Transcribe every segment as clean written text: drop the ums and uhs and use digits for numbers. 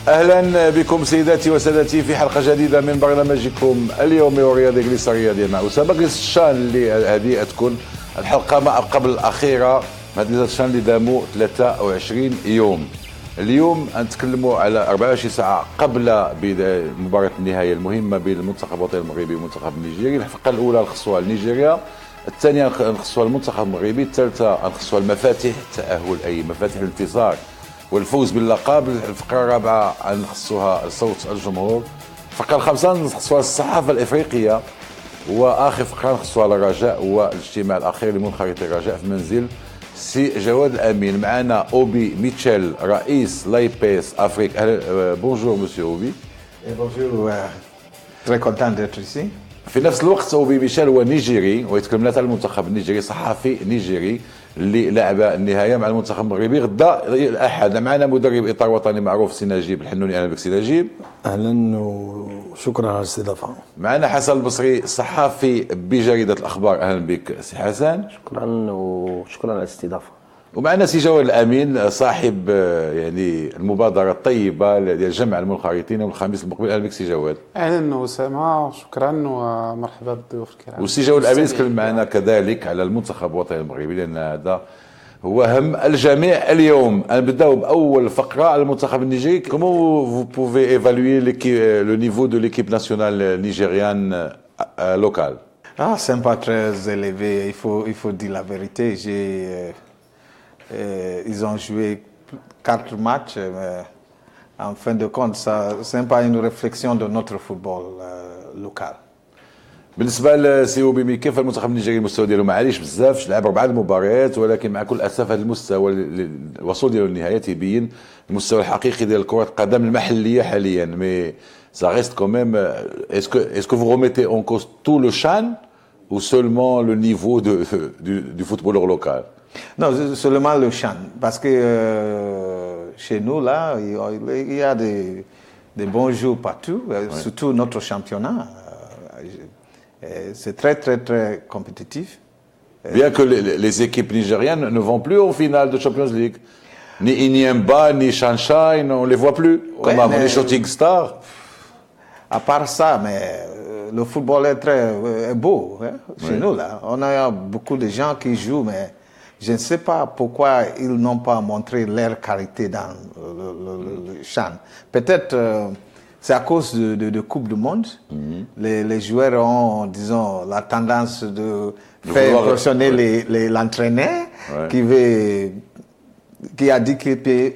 اهلا بكم سيداتي وسادتي في حلقه جديده من برنامجكم اليومي والرياضي جليس الرياضي وسبق الشان اللي هذه تكون الحلقه ما قبل الاخيره. هذه الشان اللي داموا 23 يوم. اليوم نتكلموا على 24 ساعه قبل مباراه النهائيه المهمه بين المنتخب الوطني المغربي والمنتخب النيجيري. الحلقه الاولى نخصوها لنيجيريا، الثانيه نخصوها المنتخب المغربي، الثالثه نخصوها المفاتيح التاهل اي مفاتيح الانتصار والفوز باللقب. الفقره الرابعه نخصوها صوت الجمهور. الفقره الخامسه نخصوها الصحافه الافريقيه، واخر فقره نخصوها الرجاء والاجتماع الاخير لمنخرط الرجاء في منزل سي جواد الامين. معنا اوبي ميتشيل رئيس لايبيس افريك. بونجور مسيو اوبي. بونجور، très content d'être ici. في نفس الوقت اوبي ميشيل هو نيجيري ويتكلم لنا على المنتخب النيجيري، صحفي نيجيري اللي لعب النهائيه مع المنتخب المغربي غدا الاحد. معنا مدرب اطار وطني معروف سي نجيب الحنوني. اهلا بك سي نجيب. اهلا وشكرا على الاستضافه. معنا حسن البصري صحفي بجريده الاخبار. اهلا بك سي حسن. شكرا وشكرا على الاستضافه. ومعنا سي جواد الامين صاحب يعني المبادره الطيبه ديال جمع المنخرطين يوم الخميس المقبل. اهلا بك سي جواد. اهلا اسامه وشكرا ومرحبا بالضيوف الكرام. وسي جواد الامين يتكلم معنا كذلك على المنتخب الوطني المغربي لان هذا هو هم الجميع اليوم. نبداو باول فقره على المنتخب النيجيري. كومون فو بوفي ايفالوي لو نيفو دو ليكيب ناسيونال نيجيريان لوكال؟ C'est pas très élevé, il faut dire la vérité. Ils ont joué 4 matchs, mais en fin de compte, ça c'est pas une réflexion de notre football local. بالنسبه لسي اوبي ميكي فالمنتخب النيجيري المستوى ديالو ما عاليش بزاف، لعب 4 مباريات، ولكن مع كل اسف هذا المستوى الوصول ديالو للنهايه تيبين المستوى الحقيقي ديال كره القدم المحليه حاليا. مي ça reste quand même. Est-ce que vous remettez en cause tout le CHAN ou seulement le niveau du footballeur local? Non, seulement le CHAN, parce que chez nous là, il y a des bons joueurs partout, surtout notre championnat. C'est très très très compétitif. Bien que les équipes nigériennes ne vont plus au final de Champions League. Ni Inyemba, ni Sunshine, on les voit plus. Comme avant les Shooting Stars. À part ça, mais le football est très beau chez nous là. On a beaucoup de gens qui jouent, mais je ne sais pas pourquoi ils n'ont pas montré leur qualité dans le CHAN. Peut-être c'est à cause de Coupe du Monde. Les joueurs ont, disons, la tendance de faire impressionner l'entraîneur qui a dit qu'il peut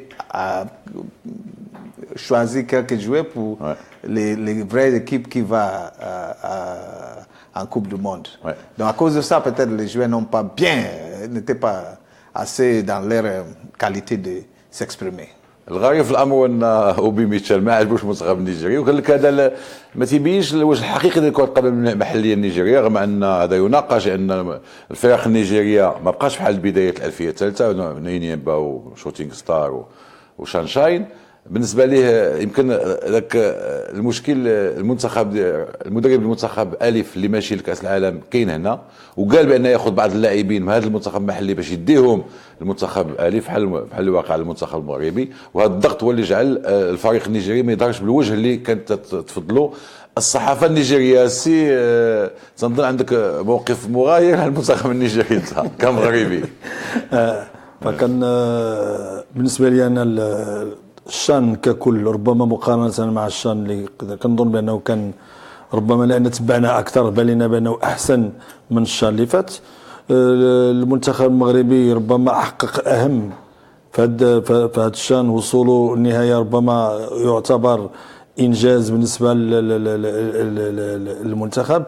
choisir quelques joueurs pour les vraies équipes qui vont en Coupe du Monde. Donc à cause de ça, peut-être les joueurs n'étaient pas assez dans leur qualité de s'exprimer. الغريب في الامر ان اوبي ميتشيل ما عجبوش المنتخب النيجيري، وقال لك هذا ما تيبينش الوجه الحقيقي ديال كره القدم المحليه النيجيريه، رغم ان هذا يناقش ان الفرق النيجيريه ما بقاش بحال بدايه الالفيه الثالثه، نينيمبا وشوتينغ ستار وشانشاين. بالنسبه ليه يمكن ذاك المشكل المدرب المنتخب الف اللي ماشي لكاس العالم كاين هنا، وقال بان ياخذ بعض اللاعبين من هذا المنتخب المحلي باش يديهم المنتخب الالف بحال اللي واقع على المنتخب المغربي. وهذا الضغط هو اللي جعل الفريق النيجيري ما يظهرش بالوجه اللي كانت تفضلوا الصحافه النيجيريه. سي تنظن عندك موقف مغاير على المنتخب النيجيري انت كمغربي. فكان بالنسبه لي انا الشان ككل ربما مقارنه مع الشان اللي كنظن بانه كان ربما لان تبعنا اكثر بالنا بانه احسن من الشان اللي فات. المنتخب المغربي ربما حقق اهم في هذا الشان، وصوله النهايه ربما يعتبر انجاز بالنسبه للمنتخب.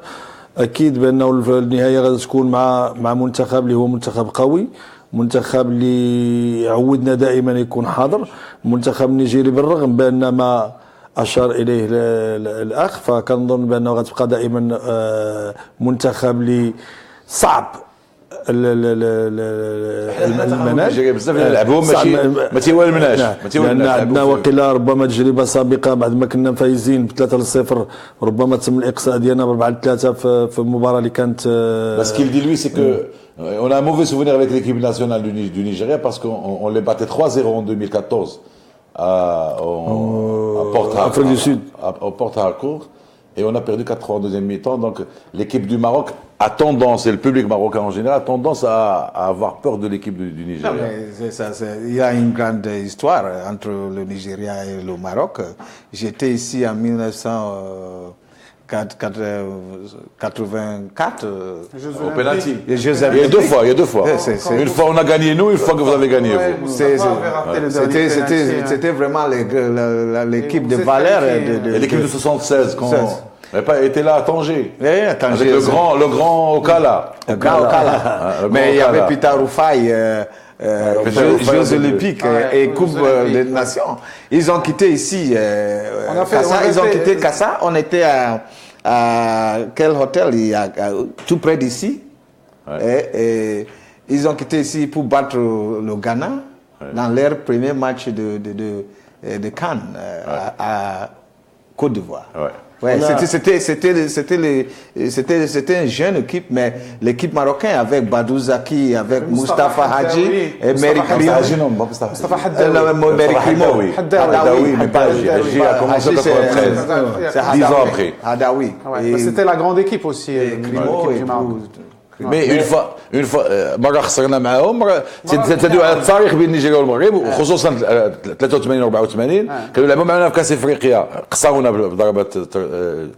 اكيد بانه النهايه غادي تكون مع منتخب اللي هو منتخب قوي، منتخب اللي عودنا دائما يكون حاضر. المنتخب النيجيري بالرغم بان ما اشار اليه الاخ، فكنظن بانه غتبقى دائما منتخب اللي صعب المناش بزاف يلعبهم ما تيوالمناش. لان عندنا وقيلا ربما تجربه سابقه بعد ما كنا فايزين ب3-0 ربما تم الاقصاء ديالنا ب4-3 في المباراه اللي كانت. بس كيل دي لوي سي كو on a un mauvais souvenir avec l'équipe nationale du Nigeria parce qu'on les battait 3-0 en 2014 à Afrique du Sud. Au Porto-Harcourt. Et on a perdu 4-3 en deuxième mi-temps. Donc l'équipe du Maroc a tendance, et le public marocain en général, a tendance à avoir peur de l'équipe du Nigeria. Non, mais il y a une grande histoire entre le Nigeria et le Maroc. J'étais ici en 1984. Au penalty. Les Jeux Il y a Olympiques. deux fois. Une fois on a gagné nous, une fois que vous avez gagné vous. C'était vraiment l'équipe de valeur. Et l'équipe de 76, quand 16. on n'avait pas été là à Tanger. À Tanger, Avec le grand Okala. Mais il y avait Peter Rufai, Jeux Olympiques et Coupe des Nations. Ils ont quitté ici Kassa. Ils ont quitté Kassa. On était à quel hôtel tout près d'ici. Et ils ont quitté ici pour battre le Ghana dans leur premier match de Cannes à Côte d'Ivoire. Ouais, c'était une jeune équipe, mais l'équipe marocaine avec Badou Zaki, avec Mustafa Hadji et Meri Krimo. Mustafa Haddaoui. Meri Krimo. Haddaoui, mais pas Hadji. Hadji a commencé en 93. 10 ans après. Haddaoui. C'était la grande équipe aussi. Krimo du Maroc. Mais une fois مرة خسرنا معاهم تدعو على التاريخ بين نيجيريا والمغرب وخصوصا 83 84 كانوا يلعبوا معنا في كاس افريقيا خسرونا بضربات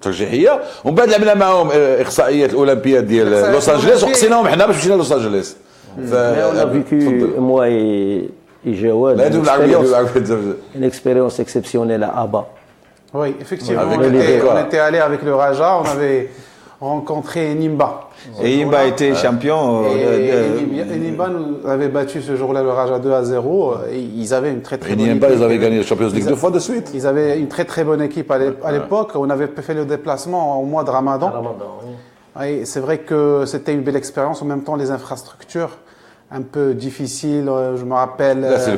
ترجيحيه ومن بعد لعبنا معاهم اقصائيات الاولمبياد ديال لوس انجلوس وقصيناهم حنا باش مشينا لوس انجلوس. On a vécu, moi et Jawad, une expérience exceptionnelle à Aba. Oui, effectivement. On était allé avec le Raja, on avait rencontré Nimba. Et Nimba était champion. Et Nimba nous avait battu ce jour-là le Raja 2-0. Et ils avaient une très bonne équipe. Nimba, ils avaient gagné la Champions League 2 fois de suite. Ils avaient une très bonne équipe à l'époque. On avait fait le déplacement au mois de Ramadan. Oui, c'est vrai que c'était une belle expérience. En même temps, les infrastructures un peu difficiles. Je me rappelle. Là, c'est un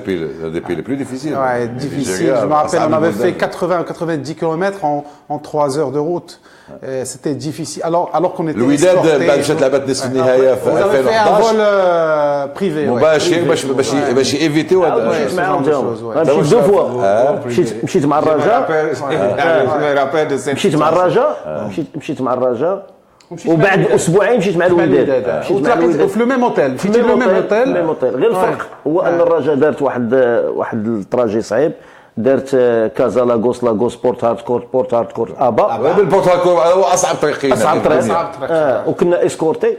des pays les plus difficiles. Ouais, difficile. Je me rappelle, on avait fait 80 ou 90 km en 3 hears de route. C'était difficile. Alors qu'on était الوداد بعد escortés. مشات لعبت نصف النهائي في On avait fait un 2011 vol privé. مباشر باش ايفيتيو مشيت معاهم ce genre de ديالهم choses, ouais. مشيت دو فوا مشيت مع الرجاء مشيت مع الرجاء مشيت مع الرجاء وبعد اسبوعين مشيت مع الوداد في لو ميم اوتيل في لو ميم اوتيل غير الفرق هو ان الرجاء دارت واحد التراجي صعيب دارت كازا لاغوس بورت هارتكور ابا بالبورت هاركور هو اصعب طريق اصعب طريق وكنا اسكورتي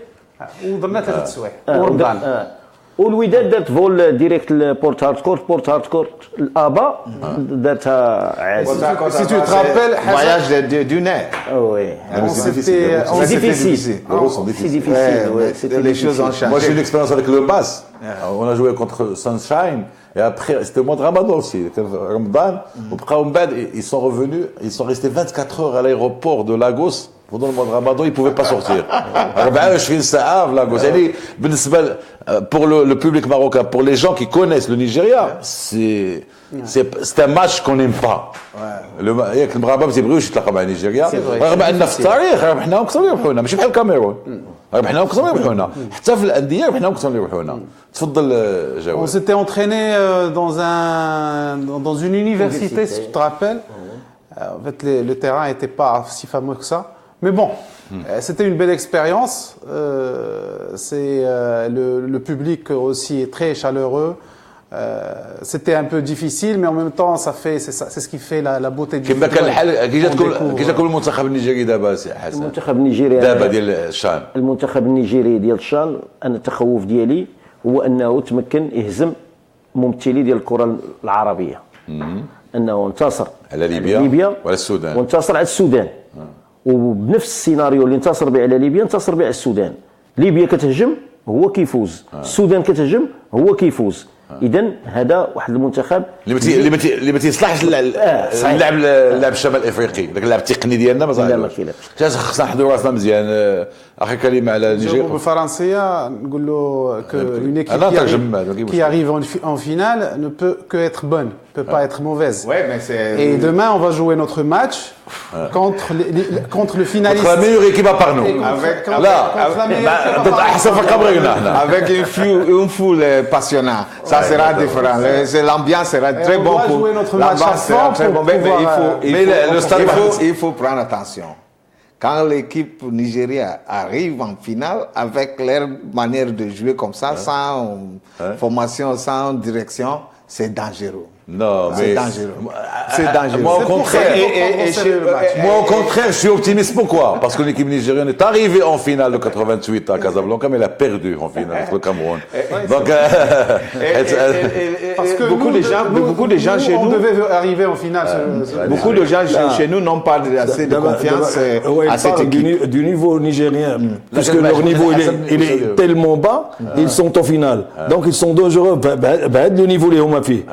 وضربنا 3 سوايع ورمضان والوداد دارت فول ديريكت لبورت هارتكور الابا دارتها عادي Si tu te rappelles, Voyage d'une heure. وي C'est سي ديفيسيل Les euros sont سي difficiles. ديفيسيل Les choses ont changé. Moi, j'ai une expérience avec le BAS. On a joué contre Sunshine. Et après, c'était au mois de Ramadan aussi. Ramadan. Ils sont revenus. Ils sont restés 24 heures à l'aéroport de Lagos. Pendant le mois de Ramadan, ils ne pouvaient pas sortir. 24 ساعة في Lagos. يعني بالنسبة pour le public marocain, pour les gens qui connaissent le Nigeria, c'est un match qu'on n'aime pas. ياك المغاربة ما تيبغيوش يتلاقاو مع نيجيريا رغم ان في التاريخ ربحناهم كثروا يربحونا ماشي بحال الكاميرون ربحناهم كثروا يربحونا حتى في الأندية ربحناهم كثروا يربحونا. تفضل on جواد. s'était entraîné dans une université, si tu te rappelles. En fait, le terrain n'était pas si fameux que ça. Mais bon, c'était une belle expérience. Le public aussi est très chaleureux. C'était un peu difficile, mais en même temps, c'est ce qui fait la beauté du كيما كان football. الحال كي On découvre. جاتكم المنتخب النيجيري دابا سي حسن المنتخب النيجيري دابا ديال الشان المنتخب النيجيري ديال الشان انا التخوف ديالي هو انه تمكن يهزم ممثلي ديال الكره العربيه انه انتصر على ليبيا وعلى السودان وانتصر على السودان وبنفس السيناريو اللي انتصر به على ليبيا انتصر به على السودان. ليبيا كتهجم هو كيفوز السودان كتهجم هو كيفوز. اذا هذا واحد المنتخب اللي ما تيصلحش اللعب الشمال الافريقي داك اللعب التقني ديالنا ما صايرش خصنا نحضروا راسنا مزيان. اخر كلمه على النيجير بالفرنسيه نقول له que une équipe qui arrive en finale ne peut que être bonne peut pas être mauvaise. Ouais, mais c'est. Et demain, on va jouer notre match contre le finaliste. Contre la meilleure équipe à part nous. Contre la meilleure équipe à part nous. Avec une foule passionnante, ça sera différent. L'ambiance sera très bonne. On doit jouer notre match à fond pour pouvoir... Il faut prendre attention. Quand l'équipe Nigeria arrive en finale avec leur manière de jouer comme ça, sans formation, sans direction, c'est dangereux. Non, c'est mais dangereux. C'est dangereux. Moi, au contraire, je suis optimiste. Pourquoi? Parce que l'équipe nigérienne est arrivée en finale de 88 à Casablanca, mais elle a perdu en finale contre le Cameroun. Donc, parce que beaucoup de gens chez nous, on devait arriver en finale. Beaucoup de gens chez nous n'ont pas assez de confiance à cette équipe. Du niveau nigérien, puisque leur niveau il est tellement bas, ils sont en finale. Donc ils sont dangereux. Le niveau les Homafi.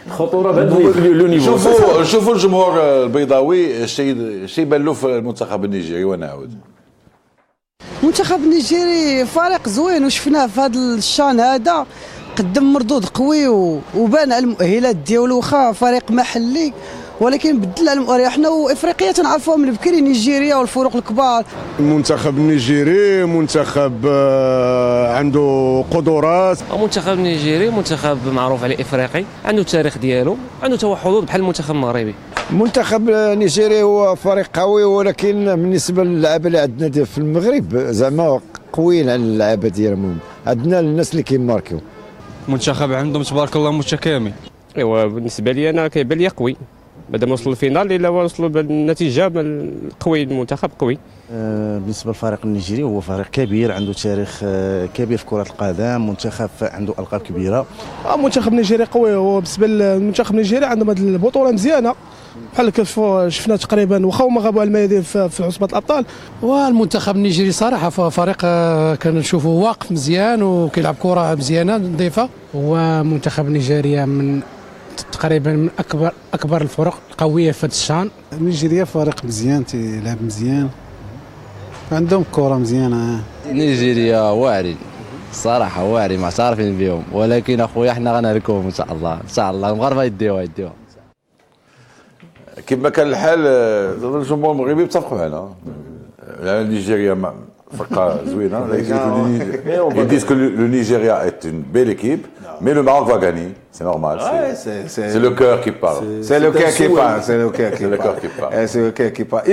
خطوره بهذا لو نيفو. شوفوا الجمهور البيضاوي الشيء يبان له في المنتخب النيجيري ونعود. المنتخب النيجيري فريق زوين وشفناه في هذا الشان هذا، قدم مردود قوي وبان على المؤهلات ديالو، واخا فريق محلي ولكن بدل على المؤهلات. حنا وافريقيا تنعرفوها من بكري، نيجيريا والفرق الكبار. المنتخب النيجيري منتخب عنده قدرات. المنتخب النيجيري منتخب معروف عليه افريقي، عنده تاريخ ديالو، عنده توحدات بحال المنتخب المغربي. المنتخب النيجيري هو فريق قوي، ولكن بالنسبه للعابه اللي عندنا في المغرب زعما قويين على اللعابه ديالهم، عندنا الناس اللي كيماركيو. المنتخب عندهم تبارك الله متكامل. ايوا بالنسبه لي انا كيبان لي قوي، بعد ما وصلوا للفينال الا وصلوا بالنتيجه قوي، المنتخب قوي. بالنسبه للفريق النيجيري هو فريق كبير، عنده تاريخ كبير في كره القدم، منتخب عنده القاب كبيره. المنتخب النيجيري قوي، هو بالنسبه للمنتخب النيجيري عندهم هذه البطوله مزيانه، بحال كيف شفنا تقريبا واخا هما غابوا على الميادين في عصبه الابطال. والمنتخب النيجيري صراحه فريق كنشوفوا واقف مزيان وكيلعب كره مزيانه نظيفه. هو منتخب نيجيريا من تقريبا من اكبر الفرق القويه في هذا الشان. نيجيريا فريق مزيان، تيلعب مزيان، عندهم كره مزيانه. نيجيريا واعرين الصراحه، واعرين معترفين بهم، ولكن اخويا حنا غنهلكوهم ان شاء الله، ان شاء الله المغاربه يديوها. كما كان الحال الجمهور المغربي بيتفقوا معنا. نيجيريا فرقه زوينه. Ils disent que le Nigeria est une belle équipe, mais le Maroc va gagner, c'est normal. C'est le cœur qui parle. C'est le cœur qui parle. C'est le cœur qui parle. C'est le cœur qui parle.